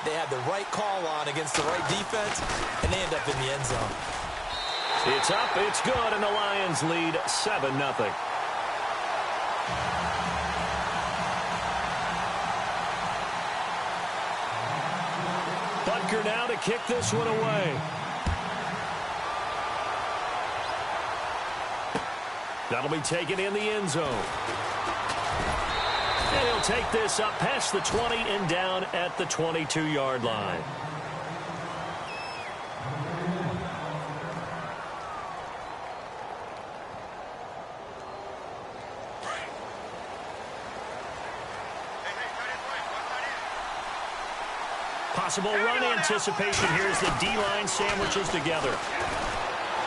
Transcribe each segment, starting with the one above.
They had the right call on against the right defense, and they end up in the end zone. It's up, it's good, and the Lions lead 7-0. Butker now to kick this one away. That'll be taken in the end zone. And he'll take this up past the 20 and down at the 22-yard line. Possible run anticipation here as the D-line sandwiches together.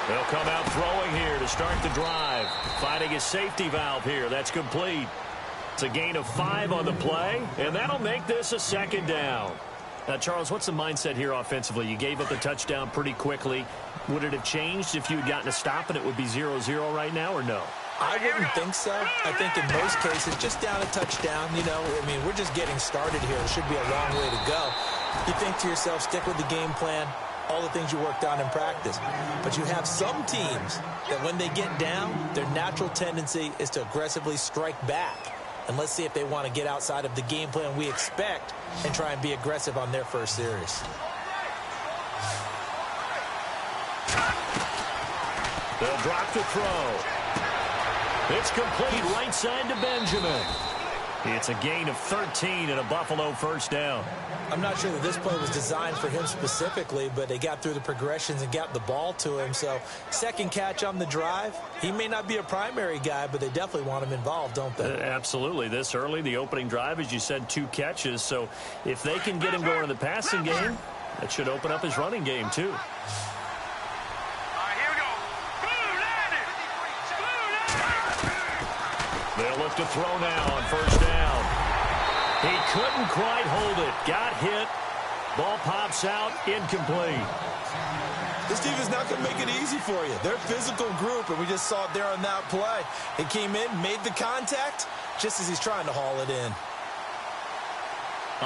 They'll come out throwing here to start the drive. Finding a safety valve here. That's complete. It's a gain of 5 on the play, and that'll make this a second down. Now, Charles, what's the mindset here offensively? You gave up the touchdown pretty quickly. Would it have changed if you had gotten a stop and it would be 0-0 right now, or no? I wouldn't think so. I think in most cases, just down a touchdown, you know, I mean, we're just getting started here. It should be a long way to go. You think to yourself, stick with the game plan, all the things you worked on in practice. But you have some teams that when they get down, their natural tendency is to aggressively strike back. And let's see if they want to get outside of the game plan we expect and try and be aggressive on their first series. They'll drop the throw. It's complete right side to Benjamin. It's a gain of 13 and a Buffalo first down. I'm not sure that this play was designed for him specifically, but they got through the progressions and got the ball to him. So second catch on the drive. He may not be a primary guy, but they definitely want him involved, don't they? Absolutely. This early, the opening drive, as you said, 2 catches. So if they can get him going in the passing game, that should open up his running game too. They'll look to throw now on first down. He couldn't quite hold it. Got hit. Ball pops out. Incomplete. This team is not going to make it easy for you. They're a physical group, and we just saw it there on that play. He came in, made the contact, just as he's trying to haul it in.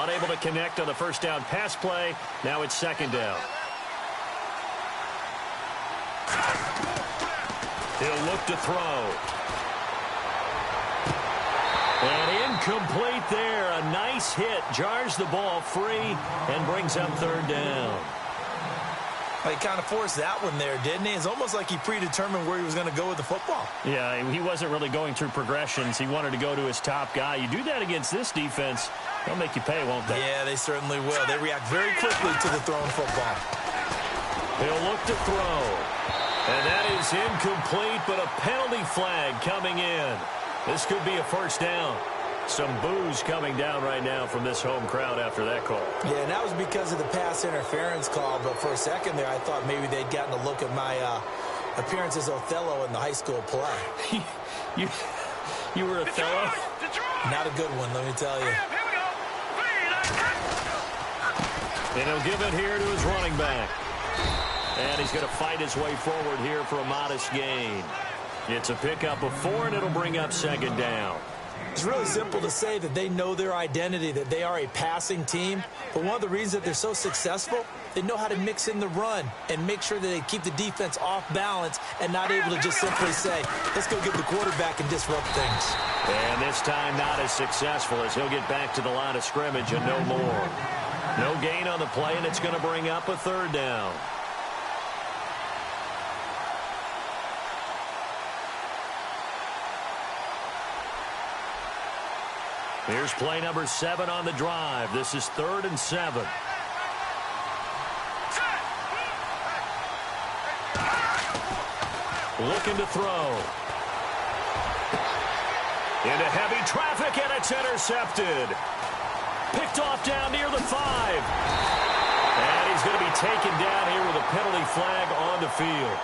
Unable to connect on the first down pass play. Now it's second down. He'll look to throw. And incomplete there. A nice hit. Jars the ball free and brings up third down. He kind of forced that one there, didn't he? It's almost like he predetermined where he was going to go with the football. Yeah, he wasn't really going through progressions. He wanted to go to his top guy. You do that against this defense, they'll make you pay, won't they? Yeah, they certainly will. They react very quickly to the thrown football. He'll look to throw. And that is incomplete, but a penalty flag coming in. This could be a first down. Some boos coming down right now from this home crowd after that call. Yeah, and that was because of the pass interference call. But for a second there, I thought maybe they'd gotten a look at my appearance as Othello in the high school play. you were Othello? Not a good one, let me tell you. And he'll give it here to his running back. And he's going to fight his way forward here for a modest gain. It's a pickup of 4, and it'll bring up second down. It's really simple to say that they know their identity, that they are a passing team. But one of the reasons that they're so successful, they know how to mix in the run and make sure that they keep the defense off balance and not able to just simply say, let's go get the quarterback and disrupt things. And this time not as successful as he'll get back to the line of scrimmage and no more. No gain on the play, and it's going to bring up a third down. Here's play number 7 on the drive. This is 3rd and 7. Looking to throw. Into heavy traffic, and it's intercepted. Picked off down near the 5. And he's going to be taken down here with a penalty flag on the field.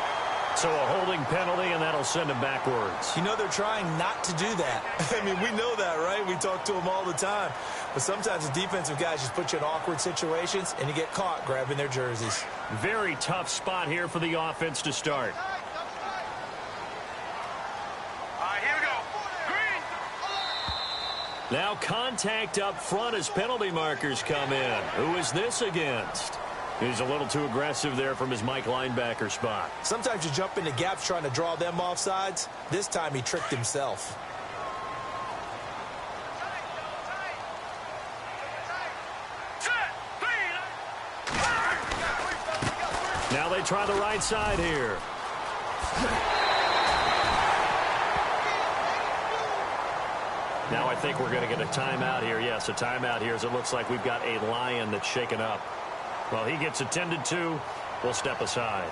So a holding penalty, and that'll send him backwards. You know, they're trying not to do that. I mean, we know that, right? We talk to them all the time. But sometimes the defensive guys just put you in awkward situations, and you get caught grabbing their jerseys. Very tough spot here for the offense to start. Now contact up front as penalty markers come in. Who is this against? He's a little too aggressive there from his Mike linebacker spot. Sometimes you jump into gaps trying to draw them off sides. This time he tricked himself. Now they try the right side here. Now I think we're going to get a timeout here. Yes, a timeout here as it looks like we've got a Lion that's shaken up. Well, he gets attended to. We'll step aside.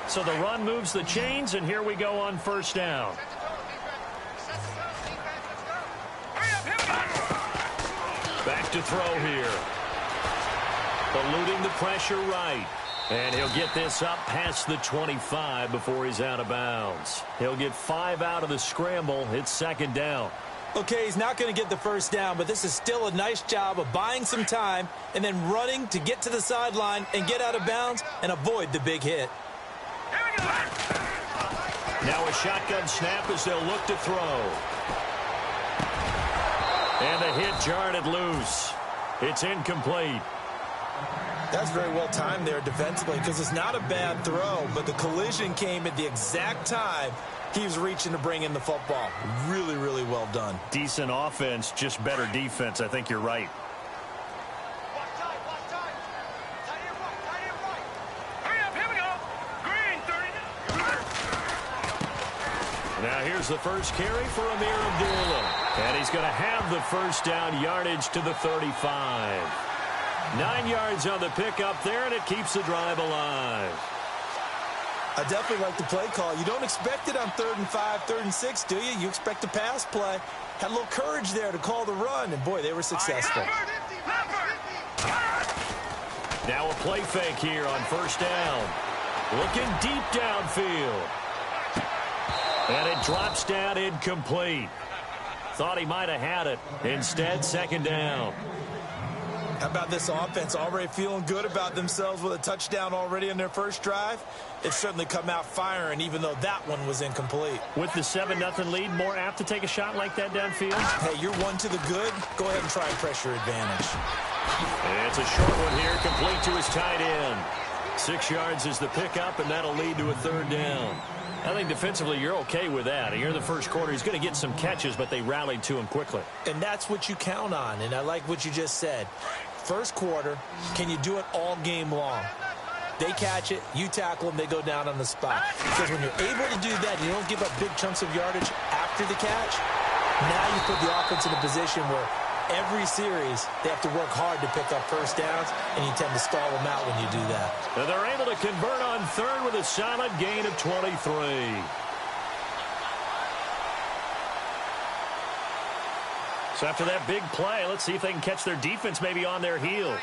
So the run moves the chains, and here we go on first down. Back to throw here. Eluding the pressure right. And he'll get this up past the 25 before he's out of bounds. He'll get 5 out of the scramble. It's second down. Okay, he's not going to get the first down, but this is still a nice job of buying some time and then running to get to the sideline and get out of bounds and avoid the big hit. Now a shotgun snap as they'll look to throw. And the hit jarred it loose. It's incomplete. That's very well timed there defensively because it's not a bad throw, but the collision came at the exact time he was reaching to bring in the football. Really, really well done. Decent offense, just better defense. I think you're right. Now here's the first carry for Amir Abdullah. And he's going to have the first down yardage to the 35. 9 yards on the pickup there, and it keeps the drive alive. I definitely like the play call. You don't expect it on 3rd and 5, 3rd and 6, do you? You expect a pass play. Had a little courage there to call the run, and boy, they were successful. Now a play fake here on first down. Looking deep downfield. And it drops down incomplete. Thought he might have had it. Instead, second down. How about this offense already feeling good about themselves with a touchdown already in their first drive? It's certainly come out firing, even though that one was incomplete. With the 7-0 lead, more apt to take a shot like that downfield? Hey, you're one to the good. Go ahead and try and press your advantage. And it's a short one here, complete to his tight end. 6 yards is the pickup, and that'll lead to a third down. I think defensively you're okay with that. Here in the first quarter, he's going to get some catches, but they rallied to him quickly. And that's what you count on, and I like what you just said. First quarter, can you do it all game long? They catch it, you tackle them, they go down on the spot. Because when you're able to do that, you don't give up big chunks of yardage after the catch. Now you put the offense in a position where every series they have to work hard to pick up first downs, and you tend to stall them out when you do that. And they're able to convert on third with a solid gain of 23. So after that big play, let's see if they can catch their defense maybe on their heels.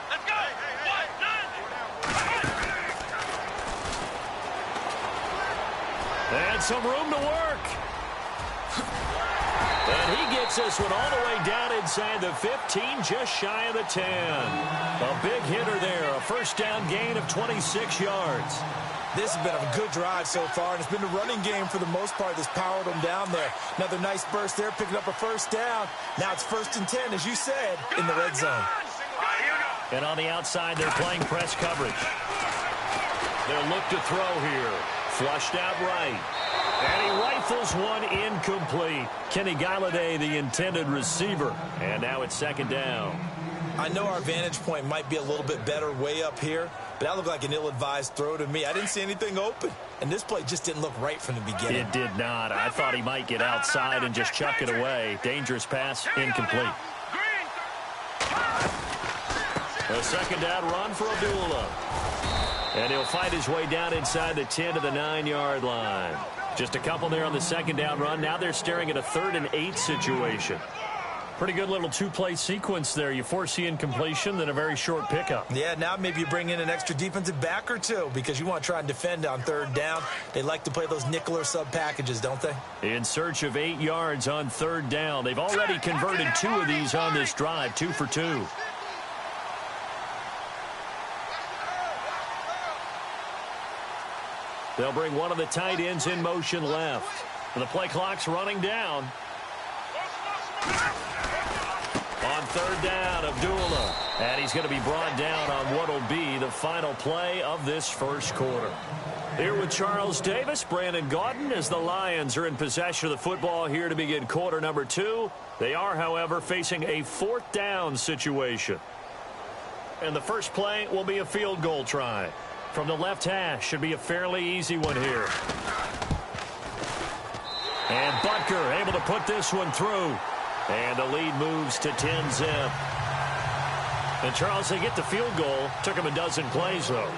Let's go. And some room to work. And he gets this one all the way down inside the 15, just shy of the 10. A big hitter there, a first down gain of 26 yards. This has been a good drive so far, and it's been the running game for the most part that's powered them down there. Another nice burst there, picking up a first down. Now it's 1st and 10, as you said, in the red zone. And on the outside, they're playing press coverage. They'll look to throw here. Flushed out right. And he rifles one incomplete. Kenny Galladay, the intended receiver. And now it's second down. I know our vantage point might be a little bit better way up here, but that looked like an ill-advised throw to me. I didn't see anything open, and this play just didn't look right from the beginning. It did not. I thought he might get outside and just chuck it away. Dangerous pass, incomplete. A second down run for Abdullah. And he'll fight his way down inside the 10 to the 9-yard line. Just a couple there on the second down run. Now they're staring at a 3rd and 8 situation. Pretty good little two-play sequence there. You force the incompletion, then a very short pickup. Yeah, now maybe you bring in an extra defensive back or two because you want to try and defend on 3rd down. They like to play those nickel or sub packages, don't they? In search of 8 yards on 3rd down. They've already converted 2 of these on this drive, 2 for 2. They'll bring one of the tight ends in motion left. And the play clock's running down. On third down, Abdullah. And he's going to be brought down on what will be the final play of this first quarter. Here with Charles Davis, Brandon Gaudin, as the Lions are in possession of the football here to begin quarter number 2. They are, however, facing a fourth down situation. And the first play will be a field goal try. From the left hash, should be a fairly easy one here. And Butker able to put this one through. And the lead moves to 10-zip. And Charles, they get the field goal. Took him a dozen plays, though.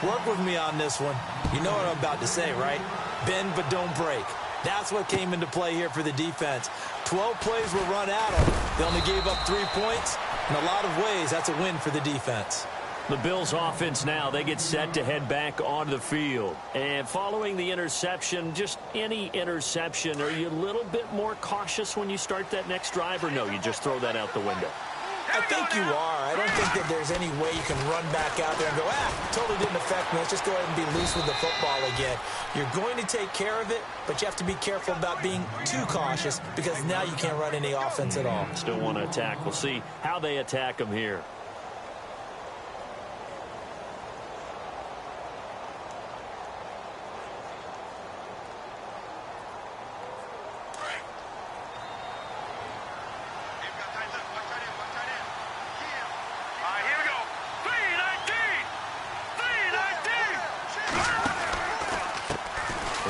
Work with me on this one. You know what I'm about to say, right? Bend but don't break. That's what came into play here for the defense. 12 plays were run at them. They only gave up 3 points. In a lot of ways, that's a win for the defense. The Bills offense now, they get set to head back onto the field. And following the interception, just any interception, are you a little bit more cautious when you start that next drive, or no, you just throw that out the window? I think you are. I don't think that there's any way you can run back out there and go, totally didn't affect me. Let's just go ahead and be loose with the football again. You're going to take care of it, but you have to be careful about being too cautious because now you can't run any offense at all. Still want to attack. We'll see how they attack them here.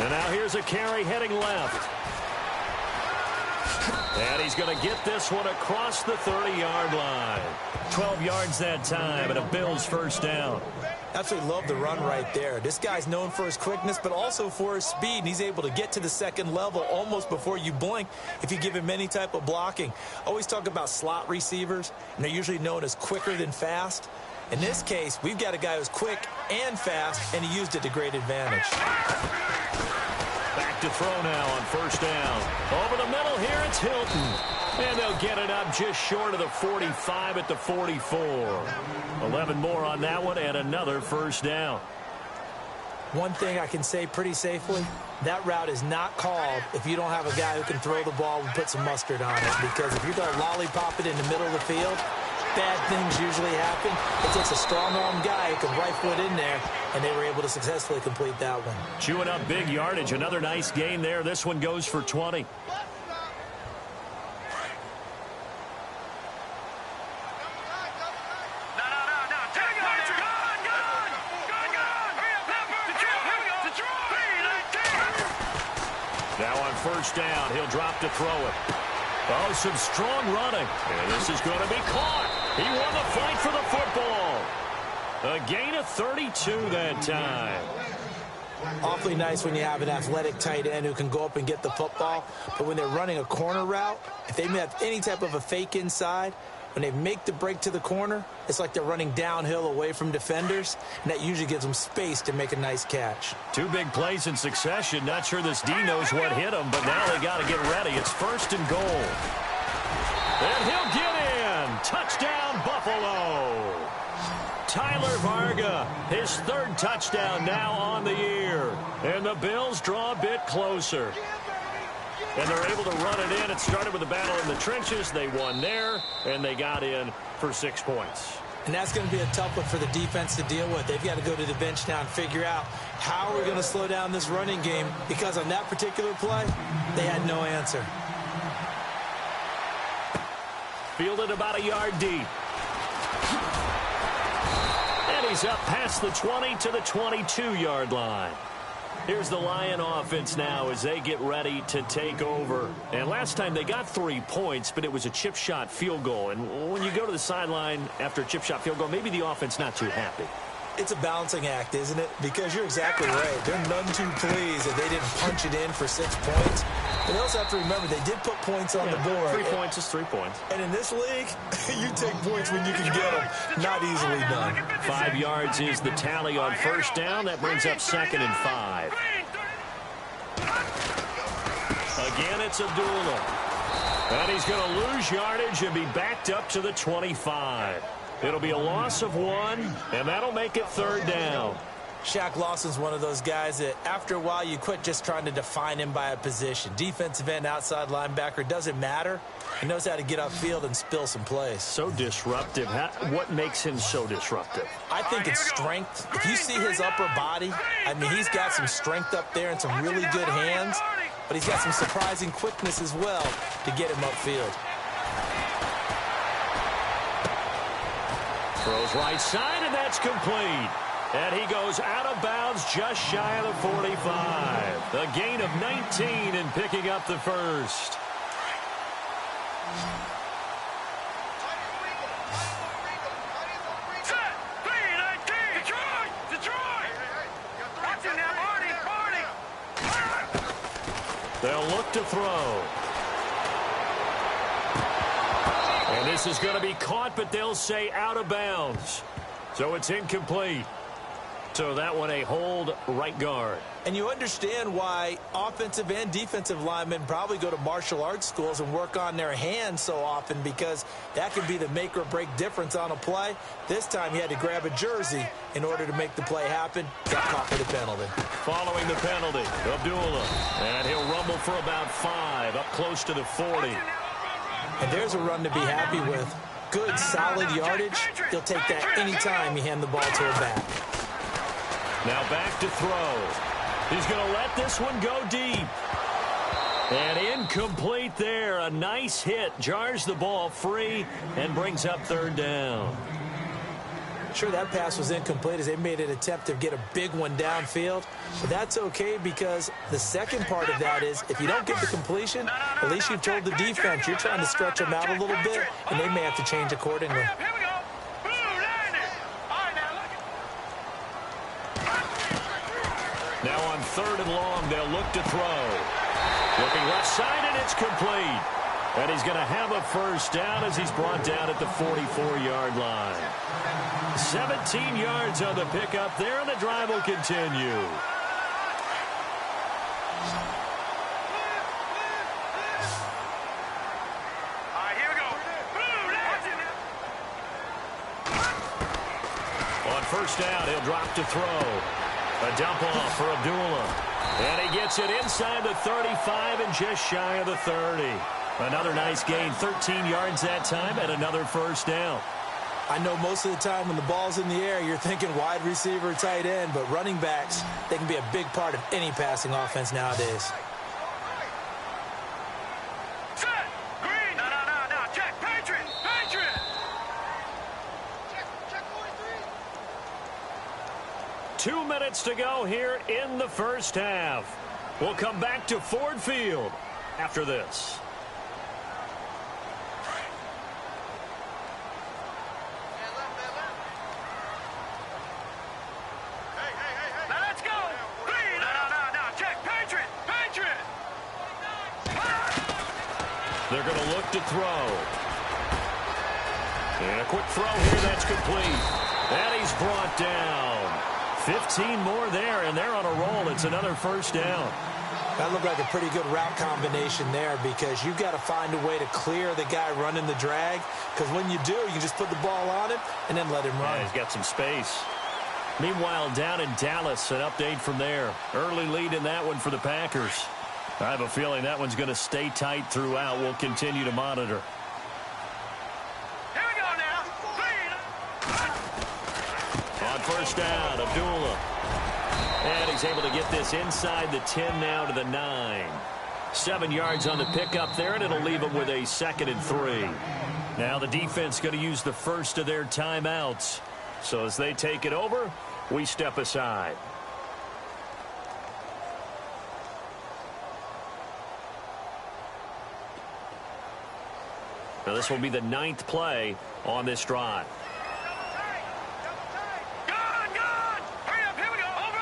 And now here's a carry heading left. And he's going to get this one across the 30-yard line. 12 yards that time, and a Bills first down. Absolutely love the run right there. This guy's known for his quickness, but also for his speed. And he's able to get to the second level almost before you blink if you give him any type of blocking. Always talk about slot receivers, and they're usually known as quicker than fast. In this case, we've got a guy who's quick and fast, and he used it to great advantage. Back to throw now on first down. Over the middle here, it's Hilton. And they'll get it up just short of the 45 at the 44. 11 more on that one and another first down. One thing I can say pretty safely, that route is not called if you don't have a guy who can throw the ball and put some mustard on it. Because if you're going to lollipop it in the middle of the field, bad things usually happen. It takes a strong-arm guy who can rifle it in there, and they were able to successfully complete that one. Chewing up big yardage. Another nice gain there. This one goes for 20. Now on first down, he'll drop to throw it. Oh, some strong running. And this is going to be caught. He won the fight for the football. A gain of 32 that time. Awfully nice when you have an athletic tight end who can go up and get the football. But when they're running a corner route, if they have any type of a fake inside, when they make the break to the corner, it's like they're running downhill away from defenders, and that usually gives them space to make a nice catch. 2 big plays in succession. Not sure this D knows what hit him, but now they got to get ready. It's first and goal. And he'll get in. Touchdown, Buffalo. Tyler Varga, his 3rd touchdown now on the year. And the Bills draw a bit closer. And they're able to run it in. It started with a battle in the trenches. They won there, and they got in for 6 points. And that's going to be a tough one for the defense to deal with. They've got to go to the bench now and figure out how we're going to slow down this running game, because on that particular play, they had no answer. Fielded about a yard deep. And he's up past the 20 to the 22-yard line. Here's the Lion offense now as they get ready to take over. And last time they got 3 points, but it was a chip shot field goal. And when you go to the sideline after a chip shot field goal, maybe the offense not too happy. It's a balancing act, isn't it? Because you're exactly right. They're none too pleased that they didn't punch it in for 6 points. But they also have to remember they did put points on the board. 3 points is 3 points. And in this league, you take points when you can get them. Not easily done. 5 yards is the tally on first down. That brings up 2nd and 5. Again, it's Abdullah. And he's going to lose yardage and be backed up to the 25. It'll be a loss of 1, and that'll make it 3rd down. Shaq Lawson's one of those guys that after a while you quit just trying to define him by a position. Defensive end, outside linebacker, doesn't matter. He knows how to get upfield and spill some plays. So disruptive. What makes him so disruptive? I think it's strength. If you see his upper body, I mean, he's got some strength up there and some really good hands, but he's got some surprising quickness as well to get him upfield. Throws right side, and that's complete. And he goes out of bounds just shy of the 45. A gain of 19 and picking up the first. They'll look to throw. And this is going to be caught, but they'll say out of bounds. So it's incomplete. So that one a hold right guard. And you understand why offensive and defensive linemen probably go to martial arts schools and work on their hands so often, because that can be the make or break difference on a play. This time he had to grab a jersey in order to make the play happen. Got caught for the penalty. Following the penalty, Abdullah. And he'll rumble for about 5, up close to the 40. And there's a run to be happy with. Good, solid yardage. He'll take that anytime you hand the ball to a back. Now back to throw. He's going to let this one go deep. And incomplete there. A nice hit. Jars the ball free and brings up third down. Sure, that pass was incomplete as they made an attempt to get a big one downfield. But that's okay, because the second part of that is if you don't get the completion, at least you've told the defense you're trying to stretch them out a little bit, and they may have to change accordingly. Now on third and long, they'll look to throw. Looking left side, and it's complete. And he's going to have a first down as he's brought down at the 44-yard line. 17 yards on the pickup there, and the drive will continue. All right, here we go. On first down, he'll drop to throw. A dump off for Abdullah. And he gets it inside the 35 and just shy of the 30. Another nice gain, 13 yards that time, and another first down. I know most of the time when the ball's in the air, you're thinking wide receiver, tight end, but running backs, they can be a big part of any passing offense nowadays. Set. Green. No. Check. Patriot. Check 43. 2 minutes to go here in the first half. We'll come back to Ford Field after this. They're going to look to throw. And a quick throw here, that's complete. And he's brought down. 15 more there, and they're on a roll. It's another first down. That looked like a pretty good route combination there, because you've got to find a way to clear the guy running the drag, because when you do, you can just put the ball on him and then let him run. Yeah, he's got some space. Meanwhile, down in Dallas, an update from there. Early lead in that one for the Packers. I have a feeling that one's going to stay tight throughout. We'll continue to monitor. Here we go now. On first down, Abdullah. And he's able to get this inside the 10 now to the 9. 7 yards on the pickup there, and it'll leave him with a 2nd and 3. Now the defense going to use the first of their timeouts. So as they take it over, we step aside. Now this will be the 9th play on this drive. Hurry up, here we go. Over.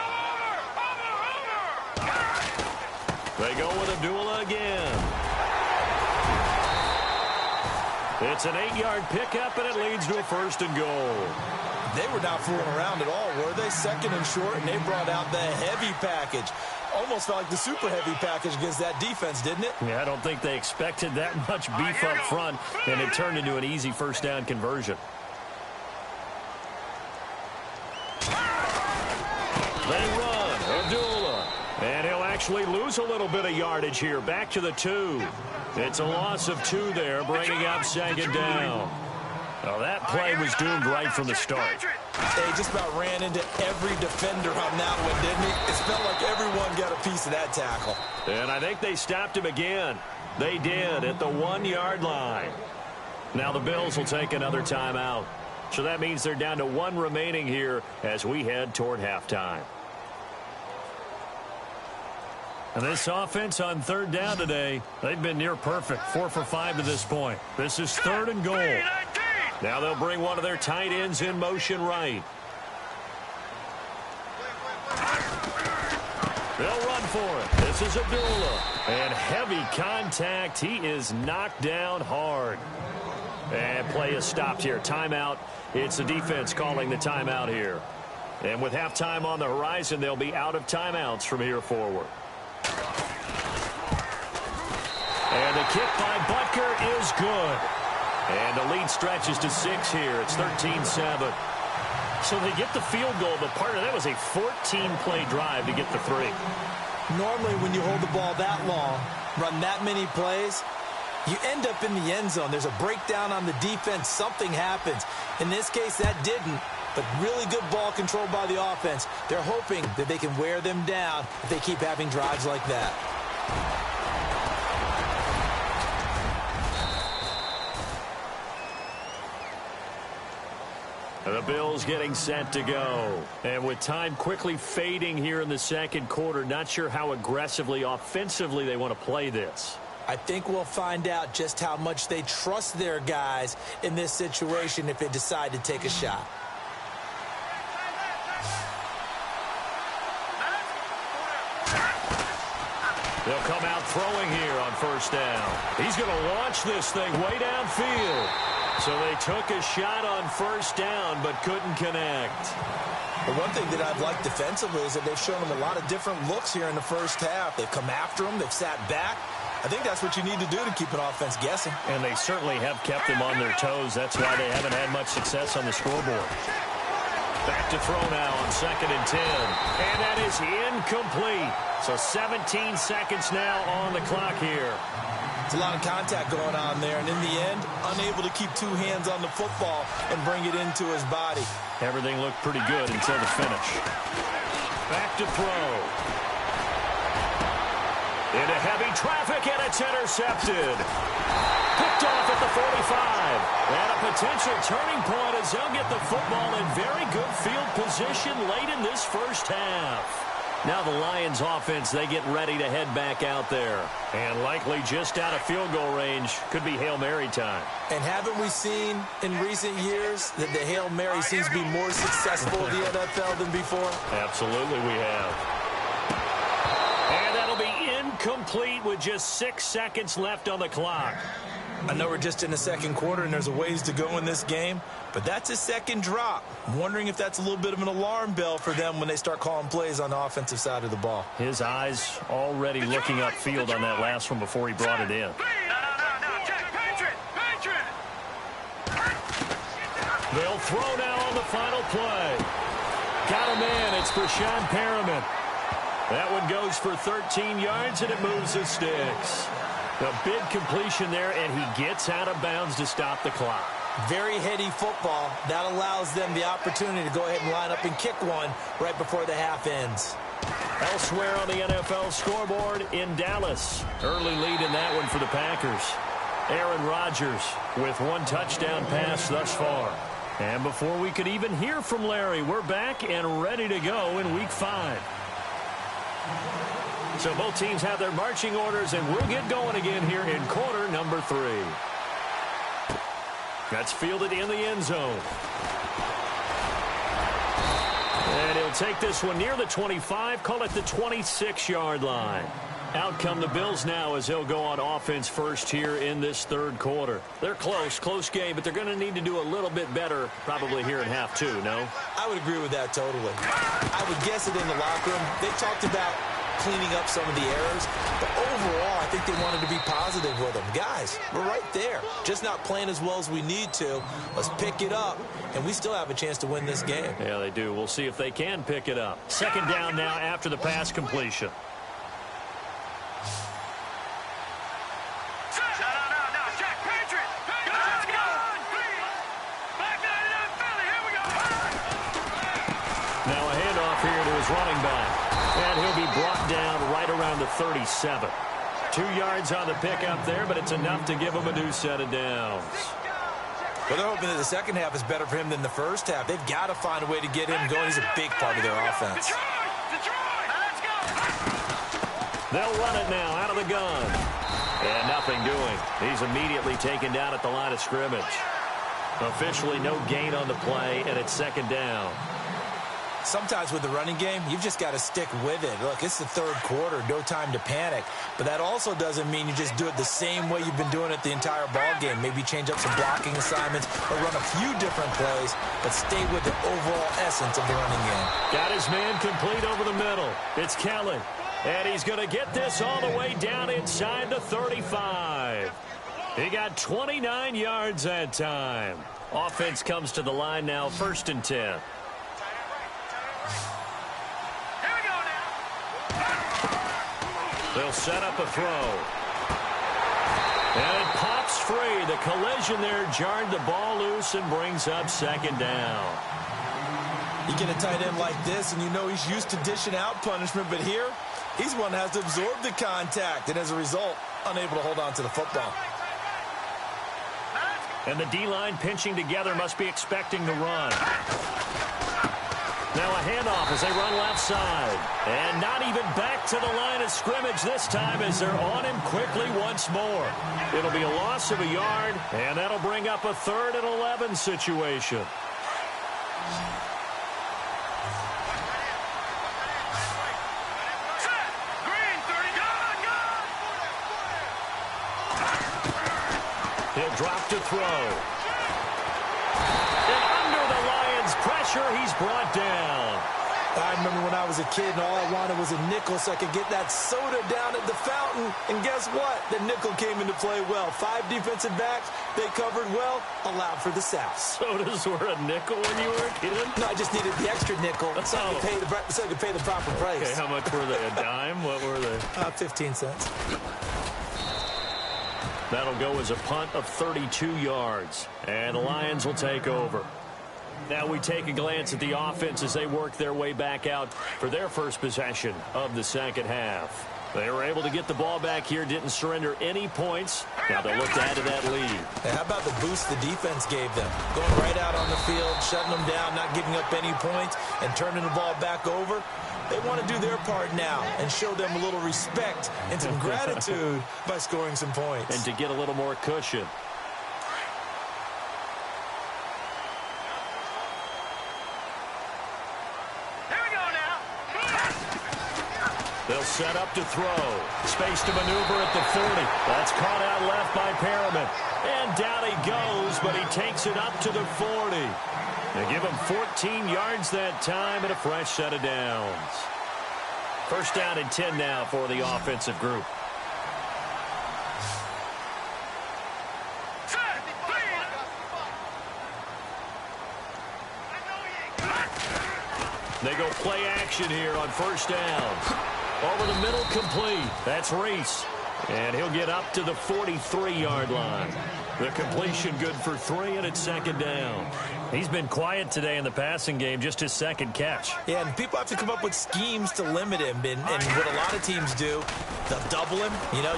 They go with Abdullah again. It's an 8-yard pickup, and it leads to a 1st and goal. They were not fooling around at all, were they? 2nd and short, and they brought out the heavy package. Almost felt like the super heavy package against that defense, didn't it? Yeah, I don't think they expected that much beef up front, and it turned into an easy first down conversion. actually lose a little bit of yardage here. Back to the 2. It's a loss of 2 there, bringing up second down. Well, that play was doomed right from the start. They just about ran into every defender on that one, didn't he? It felt like everyone got a piece of that tackle. And I think they stopped him again. They did at the 1-yard line. Now the Bills will take another timeout. So that means they're down to 1 remaining here as we head toward halftime. And this offense on third down today, they've been near perfect. 4 for 5 to this point. This is 3rd and goal. Now they'll bring one of their tight ends in motion right. They'll run for it. This is Abdullah. And heavy contact. He is knocked down hard. And play is stopped here. Timeout. It's the defense calling the timeout here. And with halftime on the horizon, they'll be out of timeouts from here forward. And the kick by Butker is good. And the lead stretches to 6 here. It's 13-7. So they get the field goal, but part of that was a 14-play drive to get the 3. Normally, when you hold the ball that long, run that many plays, you end up in the end zone. There's a breakdown on the defense. Something happens. In this case, that didn't. But really good ball control by the offense. They're hoping that they can wear them down if they keep having drives like that. The Bills getting set to go. And with time quickly fading here in the second quarter, not sure how aggressively, offensively they want to play this. I think we'll find out just how much they trust their guys in this situation if they decide to take a shot. They'll come out throwing here on first down. He's going to launch this thing way downfield. So they took a shot on first down but couldn't connect. But one thing that I've liked defensively is that they've shown them a lot of different looks here in the first half. They've come after them. They've sat back. I think that's what you need to do to keep an offense guessing. And they certainly have kept them on their toes. That's why they haven't had much success on the scoreboard. Back to throw now on 2nd and 10. And that is incomplete. So 17 seconds now on the clock here. It's a lot of contact going on there. And in the end, unable to keep 2 hands on the football and bring it into his body. Everything looked pretty good until the finish. Back to throw. Into heavy traffic, and it's intercepted. Picked off at the 45. And a potential turning point as they'll get the football in very good field position late in this first half. Now the Lions offense, they get ready to head back out there. And likely just out of field goal range. Could be Hail Mary time. And haven't we seen in recent years that the Hail Mary seems to be more successful in the NFL than before? Absolutely we have. And that'll be incomplete with just 6 seconds left on the clock. I know we're just in the second quarter and there's a ways to go in this game, but that's a second drop. I'm wondering if that's a little bit of an alarm bell for them when they start calling plays on the offensive side of the ball. His eyes already looking upfield on that last one before he brought it in. They'll throw now on the final play. Got a man. It's for Sean Perriman. That one goes for 13 yards, and it moves the sticks. A big completion there, and he gets out of bounds to stop the clock. Very heady football. That allows them the opportunity to go ahead and line up and kick one right before the half ends. Elsewhere on the NFL scoreboard in Dallas. Early lead in that one for the Packers. Aaron Rodgers with 1 touchdown pass thus far. And before we could even hear from Larry, we're back and ready to go in Week 5. So both teams have their marching orders, and we'll get going again here in quarter number 3. That's fielded in the end zone. And he'll take this one near the 25, call it the 26-yard line. Out come the Bills now as they'll go on offense first here in this third quarter. They're close game, but they're going to need to do a little bit better probably here in half 2, no? I would agree with that totally. I would guess it in the locker room. They talked about cleaning up some of the errors, but overall, I think they wanted to be positive with them. Guys, we're right there. Just not playing as well as we need to. Let's pick it up, and we still have a chance to win this game. Yeah, they do. We'll see if they can pick it up. Second down now after the pass completion. his running back. And he'll be brought down right around the 37. 2 yards on the pickup there, but it's enough to give him a new set of downs. Well, they're hoping that the second half is better for him than the first half. They've got to find a way to get him going. He's a big part of their offense. Let's go. They'll run it now out of the gun. And nothing doing. He's immediately taken down at the line of scrimmage. Officially no gain on the play, and it's second down. Sometimes with the running game, you've just got to stick with it. Look, it's the third quarter, no time to panic. But that also doesn't mean you just do it the same way you've been doing it the entire ball game. Maybe change up some blocking assignments or run a few different plays, but stay with the overall essence of the running game. Got his man complete over the middle. It's Kelly. And he's going to get this all the way down inside the 35. He got 29 yards that time. Offense comes to the line now, 1st and 10. They'll set up a throw. And it pops free. The collision there jarred the ball loose and brings up second down. You get a tight end like this, and you know he's used to dishing out punishment, but here, he's one that has to absorb the contact, and as a result, unable to hold on to the football. And the D-line pinching together must be expecting the run. Now a handoff as they run left side. And not even back to the line of scrimmage this time as they're on him quickly once more. It'll be a loss of a yard, and that'll bring up a 3rd and 11 situation. He'll drop to throw. And under the Lions' pressure, he's brought down. I remember when I was a kid and all I wanted was a nickel so I could get that soda down at the fountain. And guess what? The nickel came into play well. 5 defensive backs, they covered well, allowed for the sacks. Sodas were a nickel when you were a kid? No, I just needed the extra nickel so I could pay the proper price. Okay, how much were they? A dime? What were they? 15 cents. That'll go as a punt of 32 yards. And the Lions will take over. Now we take a glance at the offense as they work their way back out for their first possession of the second half. They were able to get the ball back here, didn't surrender any points. Now they'll look to add to that lead. Hey, how about the boost the defense gave them? Going right out on the field, shutting them down, not giving up any points, and turning the ball back over. They want to do their part now and show them a little respect and some gratitude by scoring some points. And to get a little more cushion. They'll set up to throw. Space to maneuver at the 30. That's caught out left by Perriman. And down he goes, but he takes it up to the 40. They give him 14 yards that time and a fresh set of downs. 1st down and 10 now for the offensive group. They go play action here on 1st down. Over the middle, complete. That's Reese. And he'll get up to the 43-yard line. The completion good for 3, and it's 2nd down. He's been quiet today in the passing game, just his 2nd catch. Yeah, and people have to come up with schemes to limit him. And what a lot of teams do, they'll double him,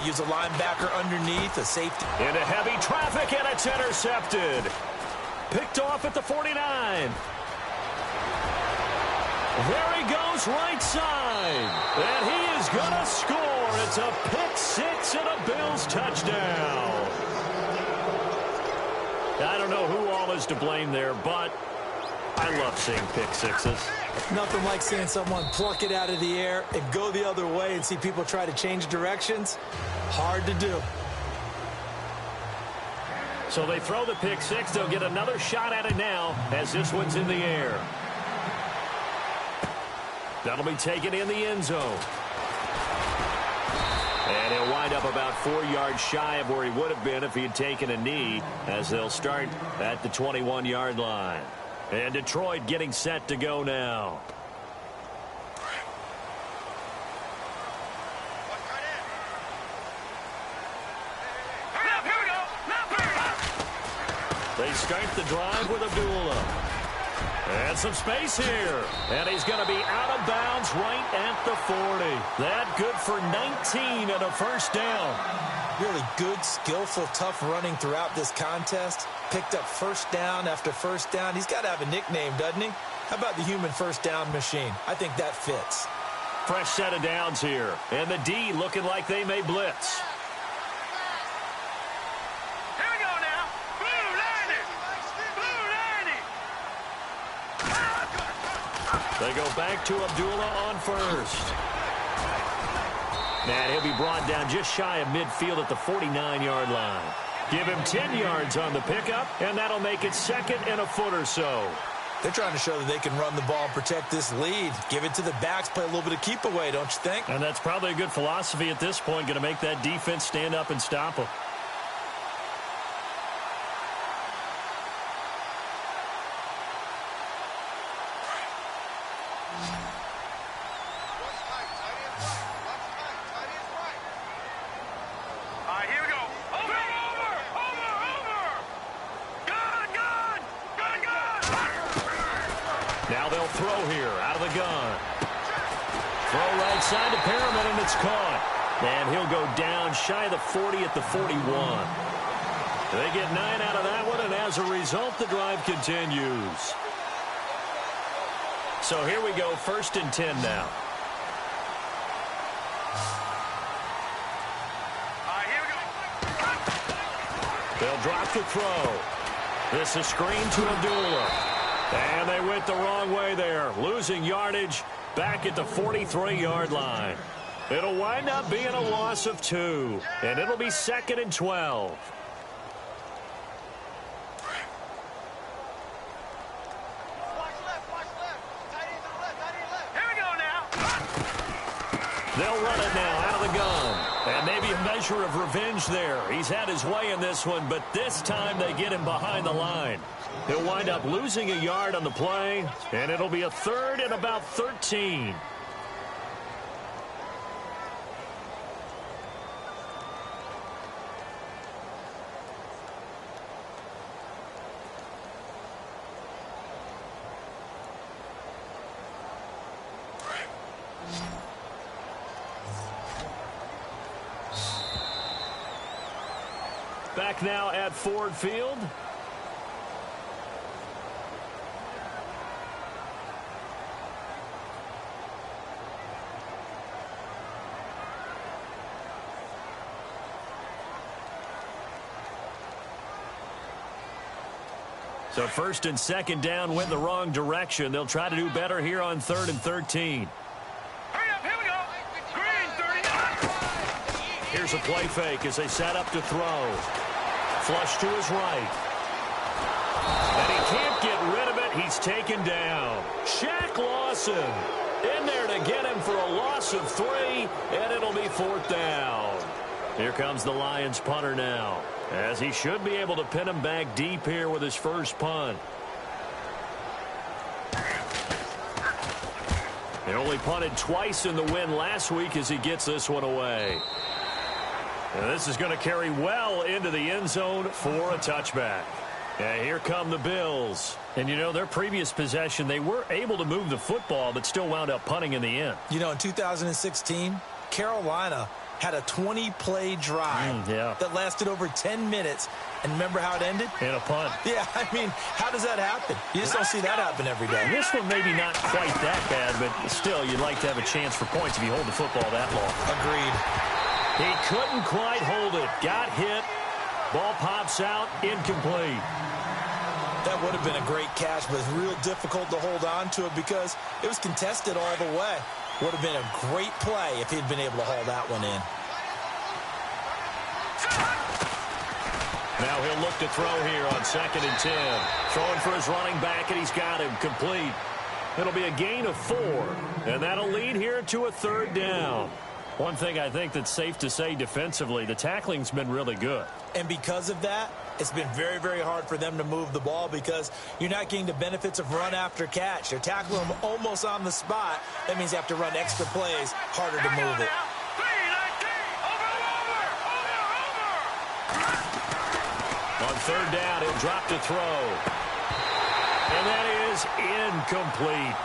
use a linebacker underneath, a safety. Into heavy traffic, and it's intercepted. Picked off at the 49. There he goes right side. And he is going to score. It's a pick 6 and a Bills touchdown. I don't know who all is to blame there, but I love seeing pick sixes. Nothing like seeing someone pluck it out of the air and go the other way and see people try to change directions. Hard to do. So they throw the pick 6. They'll get another shot at it now as this one's in the air. That'll be taken in the end zone. And he'll wind up about 4 yards shy of where he would have been if he had taken a knee, as they'll start at the 21-yard line. And Detroit getting set to go now. They start the drive with Abdullah. And some space here. And he's going to be out of bounds right at the 40. That good for 19 and a first down. Really good, skillful, tough running throughout this contest. Picked up first down after first down. He's got to have a nickname, doesn't he? How about the human first down machine? I think that fits. Fresh set of downs here. And the D looking like they may blitz. They go back to Abdullah on first. And he'll be brought down just shy of midfield at the 49-yard line. Give him 10 yards on the pickup, and that'll make it second and a foot or so. They're trying to show that they can run the ball and protect this lead. Give it to the backs, play a little bit of keep away, don't you think? And that's probably a good philosophy at this point, going to make that defense stand up and stop them. Now they'll throw here out of the gun. Throw right side to Perriman, and it's caught. And he'll go down shy of the 40 at the 41. They get 9 out of that one, and as a result, the drive continues. So here we go, 1st and 10 now. They'll drop the throw. This is screen to Abdullah. And they went the wrong way there, losing yardage back at the 43-yard line. It'll wind up being a loss of 2, and it'll be 2nd and 12. Here we go now. They'll run it now out of the gun. And maybe a measure of revenge there. He's had his way in this one, but this time they get him behind the line. He'll wind up losing a yard on the play, and it'll be a 3rd and about 13. Back now at Ford Field. So 1st and 2nd down went the wrong direction. They'll try to do better here on 3rd and 13. Hurry up, here we go. Green, 39. Here's a play fake as they set up to throw. Flush to his right. And he can't get rid of it. He's taken down. Shaq Lawson in there to get him for a loss of 3, and it'll be 4th down. Here comes the Lions punter now, as he should be able to pin him back deep here with his first punt. They only punted twice in the win last week as he gets this one away. And this is going to carry well into the end zone for a touchback. And here come the Bills. And, you know, their previous possession, they were able to move the football, but still wound up punting in the end. You know, in 2016, Carolina had a 20-play drive that lasted over 10 minutes. And remember how it ended? In a punt. Yeah, I mean, how does that happen? You just don't see that happen every day. This one maybe not quite that bad, but still, you'd like to have a chance for points if you hold the football that long. Agreed. He couldn't quite hold it. Got hit. Ball pops out. Incomplete. That would have been a great catch, but it's real difficult to hold on to it because it was contested all the way. Would have been a great play if he'd been able to haul that one in. Now he'll look to throw here on 2nd and 10. Throwing for his running back, and he's got him complete. It'll be a gain of 4, and that'll lead here to a 3rd down. One thing I think that's safe to say defensively, the tackling's been really good. And because of that, it's been very, very hard for them to move the ball because you're not getting the benefits of run after catch. They're tackling them almost on the spot. That means you have to run extra plays, harder to move it. On 3rd down, he'll drop to throw. And that is incomplete.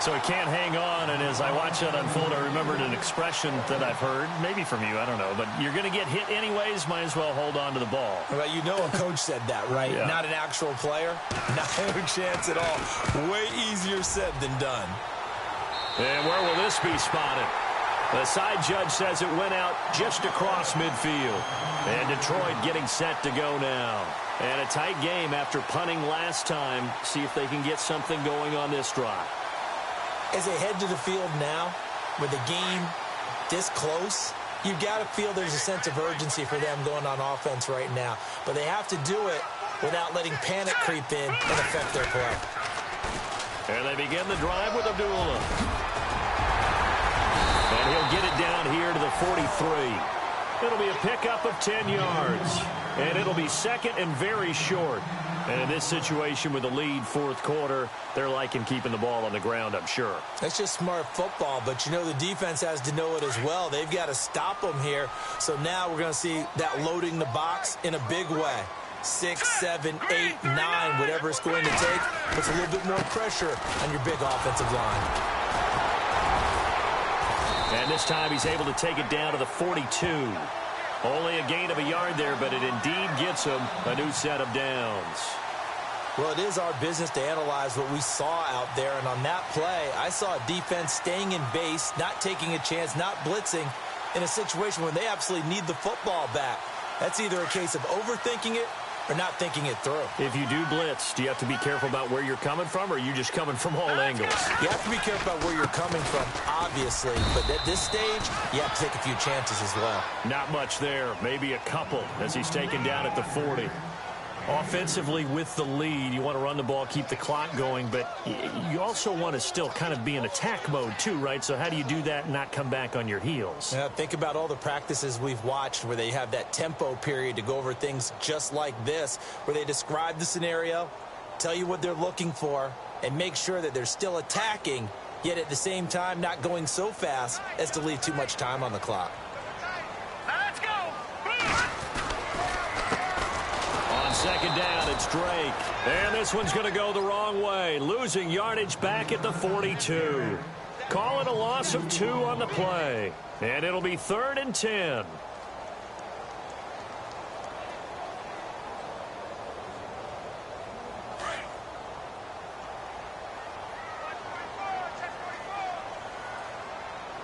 So he can't hang on, and as I watch that unfold, I remembered an expression that I've heard, maybe from you, I don't know, but you're going to get hit anyways, might as well hold on to the ball. Well, you know a coach said that, right? Yeah. Not an actual player. Not a chance at all. Way easier said than done. And where will this be spotted? The side judge says it went out just across midfield. And Detroit getting set to go now. And a tight game after punting last time. See if they can get something going on this drive. As they head to the field now, with the game this close, you've got to feel there's a sense of urgency for them going on offense right now. But they have to do it without letting panic creep in and affect their play. And they begin the drive with Abdullah. And he'll get it down here to the 43. It'll be a pickup of 10 yards. And it'll be second and very short. And in this situation with the lead fourth quarter, they're liking keeping the ball on the ground, I'm sure. That's just smart football, but you know the defense has to know it as well. They've got to stop them here. So now we're going to see that loading the box in a big way. 6, 7, 8, 9, whatever it's going to take, puts a little bit more pressure on your big offensive line. And this time he's able to take it down to the 42. Only a gain of a yard there, but it indeed gets him a new set of downs. Well, it is our business to analyze what we saw out there, and on that play, I saw a defense staying in base, not taking a chance, not blitzing, in a situation where they absolutely need the football back. That's either a case of overthinking it or not thinking it through. If you do blitz, do you have to be careful about where you're coming from, or are you just coming from all angles? You have to be careful about where you're coming from, obviously, but at this stage, you have to take a few chances as well. Not much there, maybe a couple as he's taken down at the 40. Offensively with the lead, you want to run the ball, keep the clock going, but you also want to still kind of be in attack mode too, right? So how do you do that and not come back on your heels? Yeah, think about all the practices we've watched where they have that tempo period to go over things just like this, where they describe the scenario, tell you what they're looking for, and make sure that they're still attacking, yet at the same time not going so fast as to leave too much time on the clock. Let's go. Second down, it's Drake. And this one's going to go the wrong way. Losing yardage back at the 42. Call it a loss of 2 on the play. And it'll be 3rd and 10.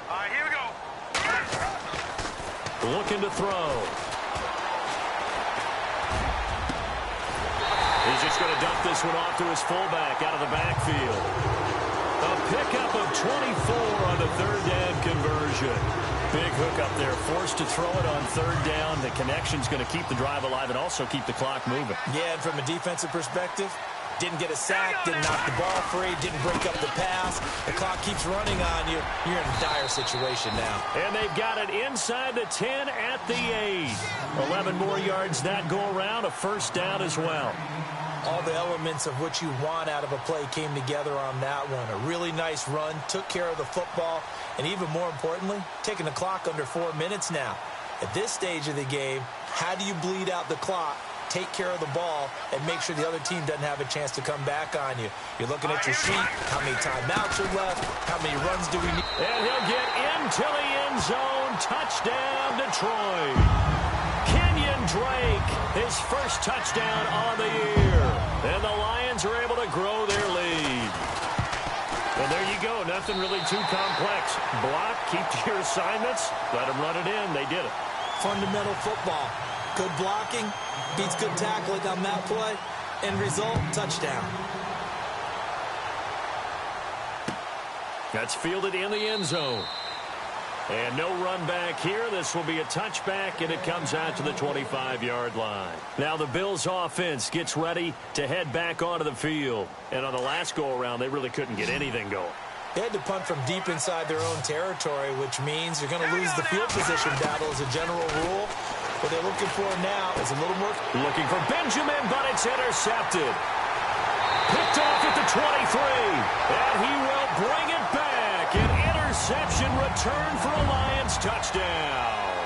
All right, here we go. Looking to throw. He's just going to dump this one off to his fullback out of the backfield. A pickup of 24 on the 3rd down conversion. Big hook up there, forced to throw it on 3rd down. The connection's going to keep the drive alive and also keep the clock moving. Yeah, and from a defensive perspective, didn't get a sack, didn't knock the ball free, didn't break up the pass. The clock keeps running on you. You're in a dire situation now. And they've got it inside the 10 at the 8. 11 more yards that go around, a first down as well. All the elements of what you want out of a play came together on that one. A really nice run, took care of the football, and even more importantly, taking the clock under 4 minutes now. At this stage of the game, how do you bleed out the clock, take care of the ball, and make sure the other team doesn't have a chance to come back on you? You're looking at your sheet, how many timeouts are left, how many runs do we need? And he'll get into the end zone. Touchdown, Detroit. Kenyon Drake, his first touchdown on the year. And the Lions are able to grow their lead. And there you go. Nothing really too complex. Block, keep to your assignments, let them run it in. They did it. Fundamental football. Good blocking beats good tackling on that play. End result, touchdown. That's fielded in the end zone. And no run back here. This will be a touchback, and it comes out to the 25-yard line. Now the Bills' offense gets ready to head back onto the field. And on the last go-around, they really couldn't get anything going. They had to punt from deep inside their own territory, which means you're going to lose the field position battle as a general rule. What they're looking for now is a little more. Looking for Benjamin, but it's intercepted. Picked off at the 23. And he will bring it back. An interception return for a Lions touchdown.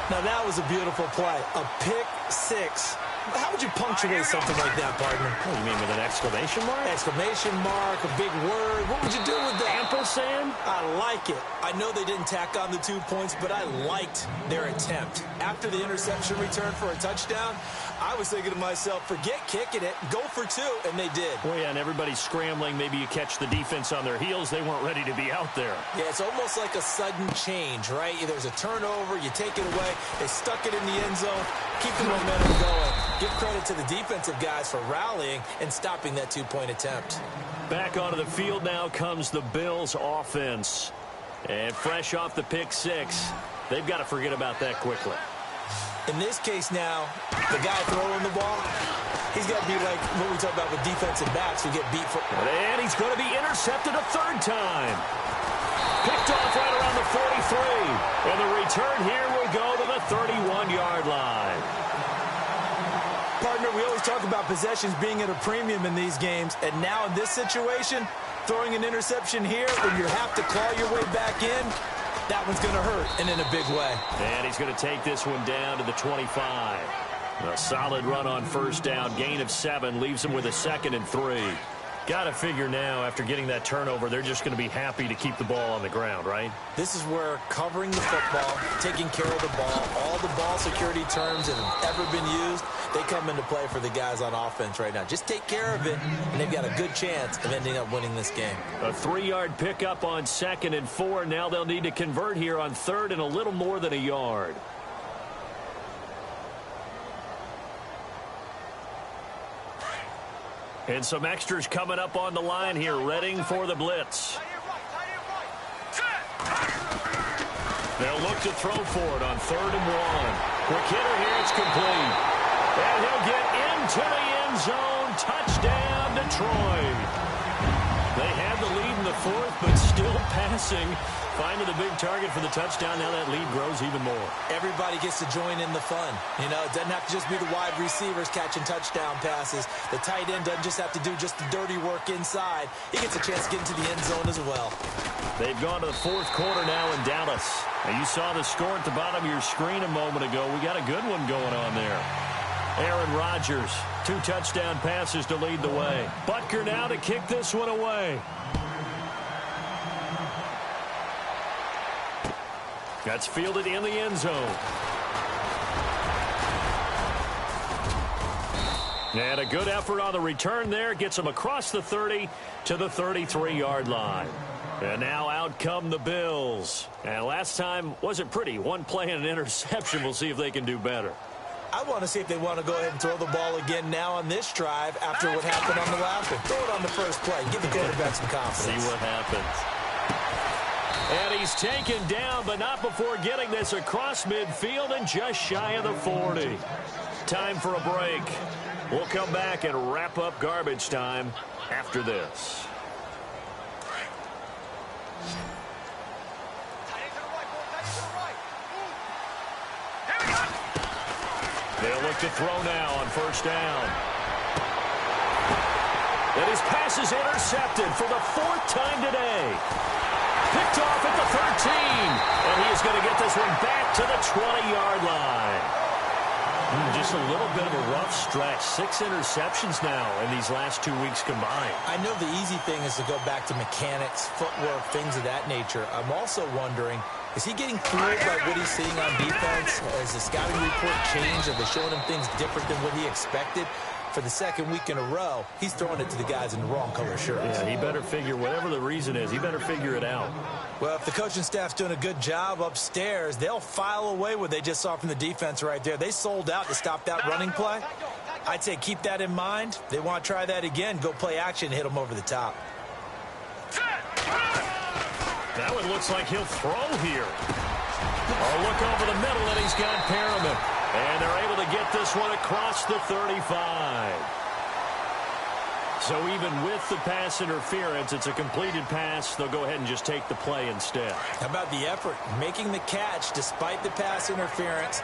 Now that was a beautiful play. A pick six How would you punctuate something like that, partner? What, you mean with an exclamation mark? Exclamation mark, a big word. What would you do with that? Ampersand? I like it. I know they didn't tack on the 2 points, but I liked their attempt. After the interception return for a touchdown, I was thinking to myself, forget kicking it, go for 2, and they did. Well, yeah, and everybody's scrambling. Maybe you catch the defense on their heels. They weren't ready to be out there. Yeah, it's almost like a sudden change, right? There's a turnover, you take it away, they stuck it in the end zone, keep the momentum going. Give credit to the defensive guys for rallying and stopping that 2-point attempt. Back onto the field now comes the Bills offense. And fresh off the pick 6, they've got to forget about that quickly. In this case now, the guy throwing the ball, he's got to be like what we talk about with defensive backs who get beat for. And he's going to be intercepted a 3rd time. Picked off right around the 43. And the return here will go to the 31-yard line. Partner, we always talk about possessions being at a premium in these games. And now in this situation, throwing an interception here when you have to claw your way back in, that one's going to hurt, and in a big way. And he's going to take this one down to the 25. A solid run on 1st down. Gain of 7 leaves him with a 2nd and 3. Got to figure now, after getting that turnover, they're just going to be happy to keep the ball on the ground, right? This is where covering the football, taking care of the ball, all the ball security terms that have ever been used, they come into play for the guys on offense right now. Just take care of it, and they've got a good chance of ending up winning this game. A 3-yard pickup on 2nd and 4. Now they'll need to convert here on 3rd and a little more than a yard. And some extras coming up on the line here, readying for the blitz. They'll look to throw for it on 3rd and 1. Quick hitter here, it's complete. And he'll get into the end zone. Touchdown, Detroit. They had the lead in the 4th, but still passing. Finding the big target for the touchdown. Now that lead grows even more. Everybody gets to join in the fun. You know, it doesn't have to just be the wide receivers catching touchdown passes. The tight end doesn't just have to do just the dirty work inside. He gets a chance to get into the end zone as well. They've gone to the 4th quarter now in Dallas. Now you saw the score at the bottom of your screen a moment ago. We got a good one going on there. Aaron Rodgers, 2 touchdown passes to lead the way. Butker now to kick this one away. That's fielded in the end zone. And a good effort on the return there. Gets him across the 30 to the 33-yard line. And now out come the Bills. And last time wasn't pretty. 1 play and an interception. We'll see if they can do better. I want to see if they want to go ahead and throw the ball again now on this drive after what happened on the last one. Throw it on the first play. Give the quarterback some confidence. See what happens. And he's taken down, but not before getting this across midfield and just shy of the 40. Time for a break. We'll come back and wrap up garbage time after this. They'll look to throw now on 1st down. And his pass is intercepted for the 4th time today. Picked off at the 13. And he is going to get this one back to the 20-yard line. Just a little bit of a rough stretch. 6 interceptions now in these last 2 weeks combined. I know the easy thing is to go back to mechanics, footwork, things of that nature. I'm also wondering, is he getting fooled by what he's seeing on defense? Has the scouting report changed? Are they showing him things different than what he expected? For the 2nd week in a row, he's throwing it to the guys in the wrong color shirts. Yeah, he better figure, whatever the reason is, he better figure it out. Well, if the coaching staff's doing a good job upstairs, they'll file away what they just saw from the defense right there. They sold out to stop that running play. I'd say keep that in mind. They want to try that again, go play action, hit them over the top. That one looks like he'll throw here. Oh, look over the middle, and he's got Perriman. And they're able to get this one across the 35. So even with the pass interference, it's a completed pass. They'll go ahead and just take the play instead. How about the effort? Making the catch despite the pass interference.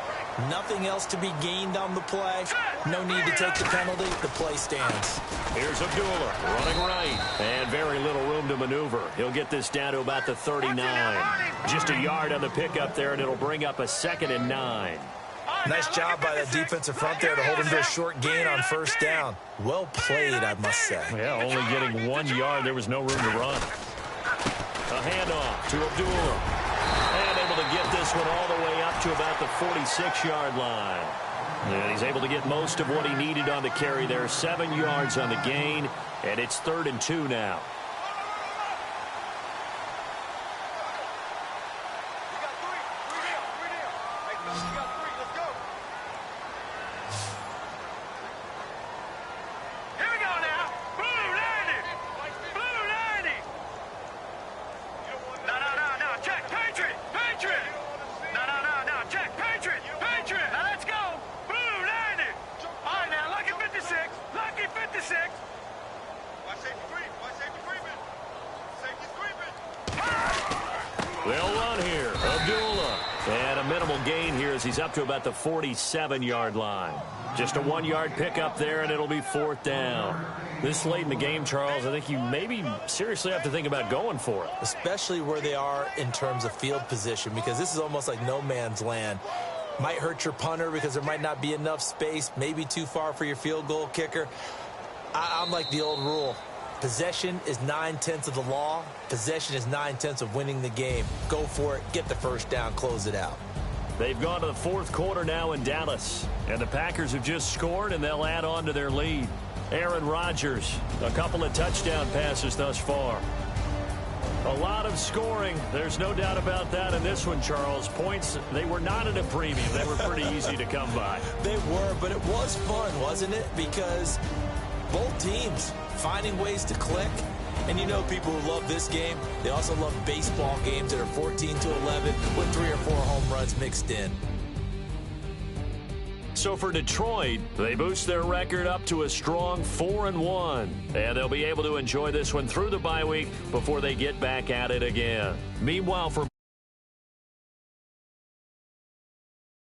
Nothing else to be gained on the play. No need to take the penalty. The play stands. Here's Abdullah running right. And very little room to maneuver. He'll get this down to about the 39. Just a yard on the pickup there, and it'll bring up a 2nd and 9. Nice job by the defensive front there to hold him to a short gain on first down. Well played, I must say. Yeah, only getting 1 yard. There was no room to run. A handoff to Abdullah. And able to get this one all the way up to about the 46-yard line. And he's able to get most of what he needed on the carry there. 7 yards on the gain, and it's 3rd and 2 now. They'll run here. Abdullah. And a minimal gain here as he's up to about the 47-yard line. Just a 1-yard pickup there, and it'll be 4th down. This late in the game, Charles, I think you maybe seriously have to think about going for it. Especially where they are in terms of field position, because this is almost like no man's land. Might hurt your punter because there might not be enough space, maybe too far for your field goal kicker. I'm like the old rule. Possession is 9/10 of the law. Possession is 9/10 of winning the game. Go for it. Get the first down. Close it out. They've gone to the 4th quarter now in Dallas. And the Packers have just scored, and they'll add on to their lead. Aaron Rodgers, a couple of touchdown passes thus far. A lot of scoring. There's no doubt about that in this one, Charles. Points, they were not at a premium. They were pretty easy to come by. They were, but it was fun, wasn't it? Because both teams finding ways to click. And you know people who love this game, they also love baseball games that are 14-11 with 3 or 4 home runs mixed in. So for Detroit, they boost their record up to a strong 4-1. And they'll be able to enjoy this one through the bye week before they get back at it again. Meanwhile, for